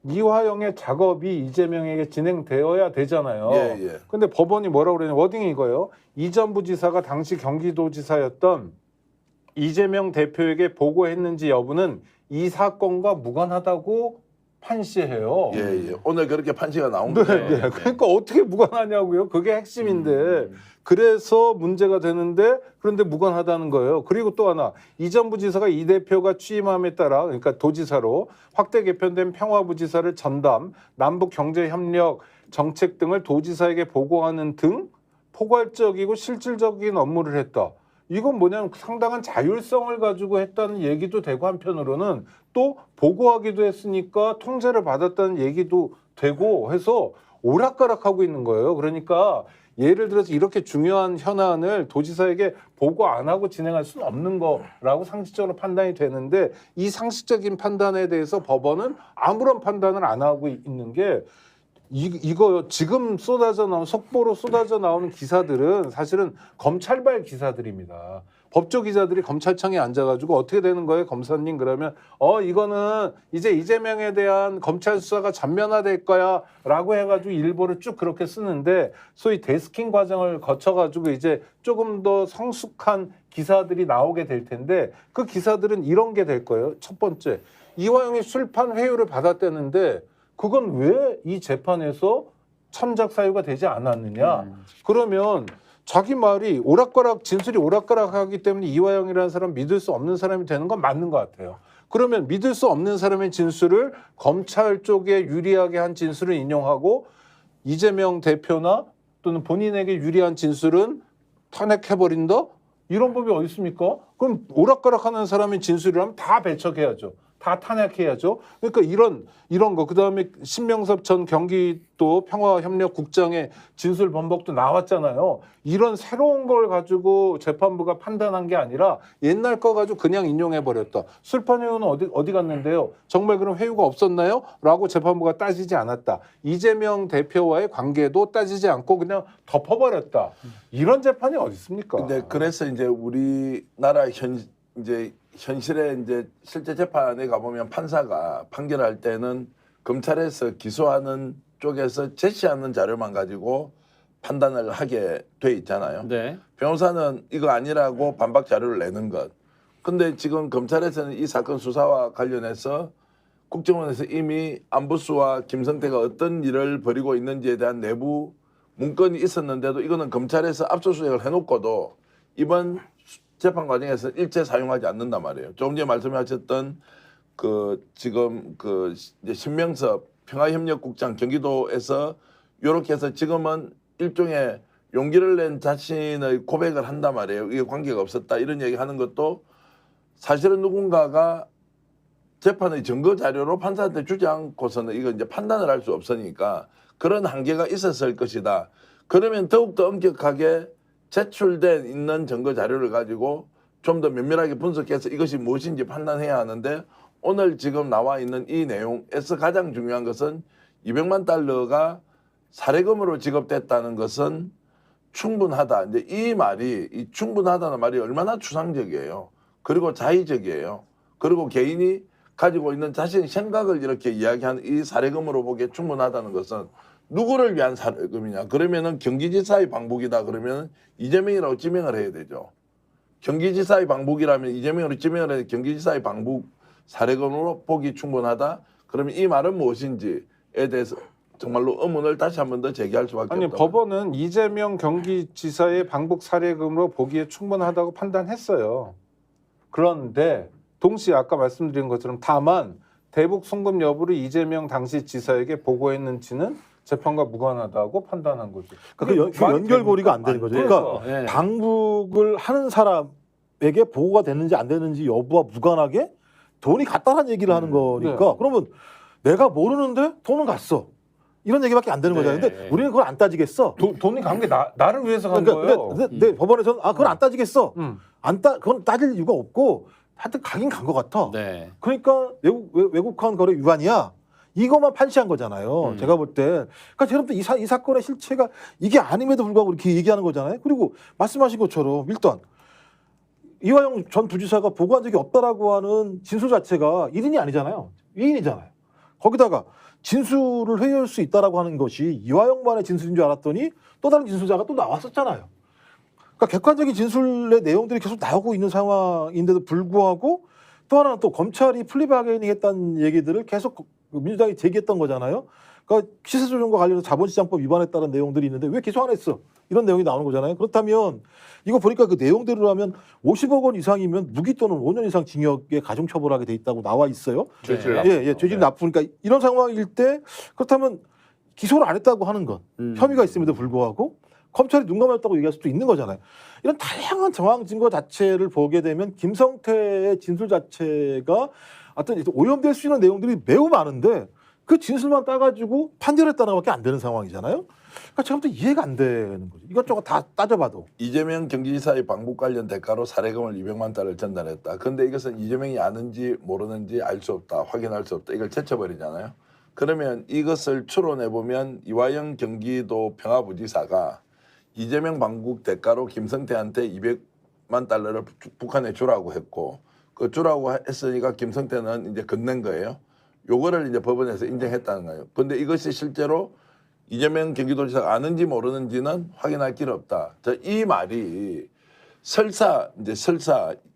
이화영의 작업이 이재명에게 진행되어야 되잖아요. 예. 근데 법원이 뭐라고 그러냐, 워딩이 이거예요. 이 전 부지사가 당시 경기도지사였던 이재명 대표에게 보고했는지 여부는 이 사건과 무관하다고 판시해요. 예. 오늘 그렇게 판시가 나온 네, 거예요. 네. 그러니까 어떻게 무관하냐고요. 그게 핵심인데. 그래서 문제가 되는데 그런데 무관하다는 거예요. 그리고 또 하나, 이 전 부지사가 이 대표가 취임함에 따라, 그러니까 도지사로 확대 개편된 평화부지사를 전담, 남북 경제협력 정책 등을 도지사에게 보고하는 등 포괄적이고 실질적인 업무를 했다. 이건 뭐냐면 상당한 자율성을 가지고 했다는 얘기도 되고, 한편으로는 또 보고하기도 했으니까 통제를 받았다는 얘기도 되고 해서 오락가락하고 있는 거예요. 그러니까 예를 들어서 이렇게 중요한 현안을 도지사에게 보고 안 하고 진행할 수는 없는 거라고 상식적으로 판단이 되는데, 이 상식적인 판단에 대해서 법원은 아무런 판단을 안 하고 있는 게, 이거 지금 쏟아져 나온, 속보로 쏟아져 나오는 기사들은 사실은 검찰발 기사들입니다. 법조 기자들이 검찰청에 앉아가지고 어떻게 되는 거예요, 검사님? 그러면 이거는 이제 이재명에 대한 검찰 수사가 전면화될 거야 라고 해가지고 일보를 쭉 그렇게 쓰는데, 소위 데스킹 과정을 거쳐가지고 이제 조금 더 성숙한 기사들이 나오게 될 텐데, 그 기사들은 이런 게 될 거예요. 첫 번째, 이화영이 술판 회유를 받았다는데 그건 왜 이 재판에서 참작 사유가 되지 않았느냐? 그러면 자기 말이 오락가락, 진술이 오락가락하기 때문에 이화영이라는 사람 믿을 수 없는 사람이 되는 건 맞는 것 같아요. 그러면 믿을 수 없는 사람의 진술을 검찰 쪽에 유리하게 한 진술을 인용하고, 이재명 대표나 또는 본인에게 유리한 진술은 탄핵해버린다? 이런 법이 어디 있습니까? 그럼 오락가락하는 사람의 진술이라면 다 배척해야죠. 다 탄핵해야죠. 그러니까 이런 거, 그다음에 신명섭 전 경기도 평화협력국장의 진술 번복도 나왔잖아요. 이런 새로운 걸 가지고 재판부가 판단한 게 아니라 옛날 거 가지고 그냥 인용해 버렸다. 술판 회유는 어디 갔는데요? 정말 그럼 회유가 없었나요? 라고 재판부가 따지지 않았다. 이재명 대표와의 관계도 따지지 않고 그냥 덮어버렸다. 이런 재판이 어디 있습니까? 근데 그래서 이제 우리나라 현실에 이제 실제 재판에 가보면 판사가 판결할 때는 검찰에서 기소하는 쪽에서 제시하는 자료만 가지고 판단을 하게 돼 있잖아요. 네. 변호사는 이거 아니라고 반박 자료를 내는 것. 근데 지금 검찰에서는 이 사건 수사와 관련해서 국정원에서 이미 안부수와 김성태가 어떤 일을 벌이고 있는지에 대한 내부 문건이 있었는데도 이거는 검찰에서 압수수색을 해놓고도 이번 재판 과정에서 일체 사용하지 않는단 말이에요. 조금 전에 말씀하셨던 지금 이제 신명섭 평화협력국장 경기도에서 이렇게 해서 지금은 일종의 용기를 낸 자신의 고백을 한단 말이에요. 이게 관계가 없었다 이런 얘기하는 것도 사실은 누군가가 재판의 증거 자료로 판사한테 주지 않고서는 이거 이제 판단을 할 수 없으니까 그런 한계가 있었을 것이다. 그러면 더욱더 엄격하게 제출된 있는 증거 자료를 가지고 좀 더 면밀하게 분석해서 이것이 무엇인지 판단해야 하는데, 오늘 지금 나와 있는 이 내용에서 가장 중요한 것은 200만 달러가 사례금으로 지급됐다는 것은 충분하다. 이제 이 충분하다는 말이 얼마나 추상적이에요. 그리고 자의적이에요. 그리고 개인이 가지고 있는 자신의 생각을 이렇게 이야기하는 이 사례금으로 보기에 충분하다는 것은 누구를 위한 사례금이냐? 그러면은 경기지사의 방북이다. 그러면 이재명이라고 지명을 해야 되죠. 경기지사의 방북이라면 이재명으로 지명을 해야 경기지사의 방북 사례금으로 보기 충분하다. 그러면 이 말은 무엇인지에 대해서 정말로 의문을 다시 한 번 더 제기할 수밖에 없다. 법원은 이재명 경기지사의 방북 사례금으로 보기에 충분하다고 판단했어요. 그런데 동시에 아까 말씀드린 것처럼 다만 대북 송금 여부를 이재명 당시 지사에게 보고했는지는 재판과 무관하다고 판단한 거죠. 그 연결고리가 안 되는 거죠. 그러니까 네. 방북을 하는 사람에게 보고가 됐는지 안 됐는지 여부와 무관하게 돈이 갔다는 얘기를 하는 거니까, 그러면 내가 모르는데 돈은 갔어. 이런 얘기밖에 안 되는 거잖아요. 근데 우리는 그걸 안 따지겠어. 돈이 간 게 나를 위해서 간 그러니까 거예요. 근데 법원에서는 그건 안 따지겠어. 그건 따질 이유가 없고 하여튼 가긴 간 것 같아. 네. 그러니까 외국환 거래 위반이야. 이것만 판시한 거잖아요. 제가 볼 때. 그러니까 여러분들 이 사건의 실체가 이게 아님에도 불구하고 이렇게 얘기하는 거잖아요. 그리고 말씀하신 것처럼 일단 이화영 전 부지사가 보고한 적이 없다라고 하는 진술 자체가 1인이 아니잖아요. 위인이잖아요. 거기다가 진술을 회유할 수 있다라고 하는 것이 이화영만의 진술인 줄 알았더니 또 다른 진술자가 또 나왔었잖아요. 그러니까 객관적인 진술의 내용들이 계속 나오고 있는 상황인데도 불구하고 또 하나는 또 검찰이 플리바게닝 했다는 얘기들을 계속 민주당이 제기했던 거잖아요. 그러니까 시세조정과 관련해서 자본시장법 위반했다는 내용들이 있는데 왜 기소 안 했어? 이런 내용이 나오는 거잖아요. 그렇다면 이거 보니까 그 내용대로라면 50억 원 이상이면 무기 또는 5년 이상 징역에 가중처벌하게 돼 있다고 나와 있어요. 죄질 예, 죄질이 나쁘니까 이런 상황일 때 그렇다면 기소를 안 했다고 하는 건 혐의가 있음에도 불구하고 검찰이 눈 감았다고 얘기할 수도 있는 거잖아요. 이런 다양한 정황 증거 자체를 보게 되면 김성태의 진술 자체가 어떤 오염될 수 있는 내용들이 매우 많은데 그 진술만 따가지고 판결했다는 것밖에 안 되는 상황이잖아요. 그러니까 지금부터 이해가 안 되는 거죠. 이것저것 다 따져봐도. 이재명 경기지사의 방북 관련 대가로 사례금을 200만 달러를 전달했다. 그런데 이것은 이재명이 아는지 모르는지 알 수 없다. 확인할 수 없다. 이걸 제쳐버리잖아요. 그러면 이것을 추론해보면 이화영 경기도 평화부지사가 이재명 방북 대가로 김성태한테 200만 달러를 북한에 주라고 했고 그 주라고 했으니까 김성태는 이제 건넨 거예요. 요거를 이제 법원에서 인정했다는 거예요. 근데 이것이 실제로 이재명 경기도지사가 아는지 모르는지는 확인할 길 없다. 자, 이 말이 설사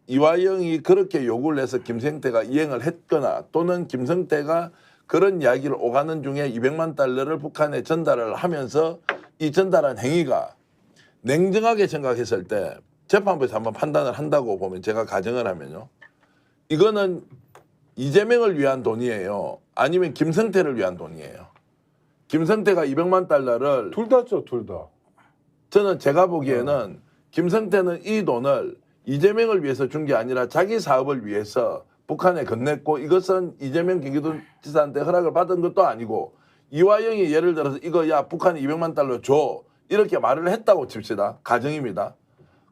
이화영이 그렇게 요구를 해서 김성태가 이행을 했거나 또는 김성태가 그런 이야기를 오가는 중에 200만 달러를 북한에 전달을 하면서 이 전달한 행위가 냉정하게 생각했을 때 재판부에서 한번 판단을 한다고 보면 제가 가정을 하면요. 이거는 이재명을 위한 돈이에요. 아니면 김성태를 위한 돈이에요. 김성태가 200만 달러를 둘 다죠, 둘 다. 저는 제가 보기에는 김성태는 이 돈을 이재명을 위해서 준 게 아니라 자기 사업을 위해서 북한에 건넸고 이것은 이재명 경기도지사한테 허락을 받은 것도 아니고 이화영이 예를 들어서 이거 야 북한에 200만 달러 줘 이렇게 말을 했다고 칩시다. 가정입니다.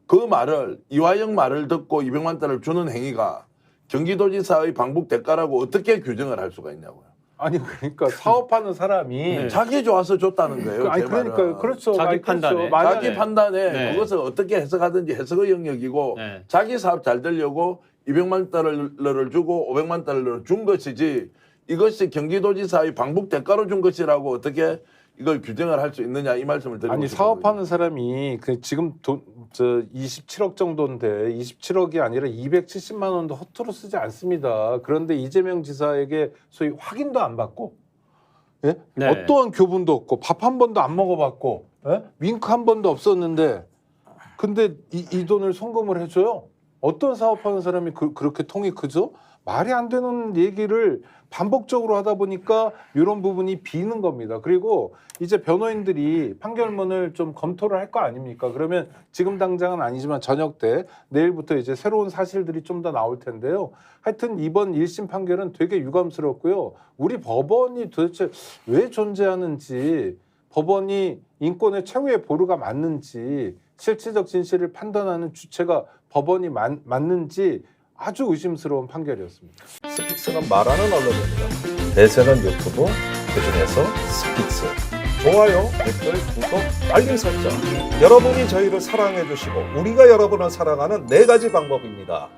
그 말을 이화영 말을 듣고 200만 달러를 주는 행위가 경기도지사의 방북 대가라고 어떻게 규정을 할 수가 있냐고요. 아니 그러니까 사업하는 사람이 자기 좋아서 줬다는 거예요. 아니 제 말은. 그러니까 그렇죠. 자기 아니, 그렇죠. 판단에. 만약에 자기 판단에 네. 그것을 어떻게 해석하든지 해석의 영역이고 네. 자기 사업 잘 되려고 200만 달러를 주고 500만 달러를 준 것이지 이것이 경기도지사의 방북 대가로 준 것이라고 어떻게 이걸 규정을 할 수 있느냐 이 말씀을 드리고 아니 싶어요. 사업하는 사람이 그 지금 저 27억 정도인데 27억이 아니라 270만 원도 허투루 쓰지 않습니다. 그런데 이재명 지사에게 소위 확인도 안 받고 예? 네. 어떠한 교분도 없고 밥 한 번도 안 먹어봤고 예? 윙크 한 번도 없었는데 근데 이 돈을 송금을 해줘요. 어떤 사업하는 사람이 그렇게 통이 크죠? 말이 안 되는 얘기를 반복적으로 하다 보니까 이런 부분이 비는 겁니다. 그리고 이제 변호인들이 판결문을 좀 검토를 할 거 아닙니까? 그러면 지금 당장은 아니지만 저녁 때 내일부터 이제 새로운 사실들이 좀 더 나올 텐데요. 하여튼 이번 1심 판결은 되게 유감스럽고요. 우리 법원이 도대체 왜 존재하는지 법원이 인권의 최후의 보루가 맞는지 실체적 진실을 판단하는 주체가 법원이 맞는지 아주 의심스러운 판결이었습니다. 스픽스는 말하는 언론입니다. 대세는 유튜브, 그중에서 스픽스. 좋아요, 댓글, 구독, 알림 설정. 여러분이 저희를 사랑해 주시고 우리가 여러분을 사랑하는 4가지 방법입니다.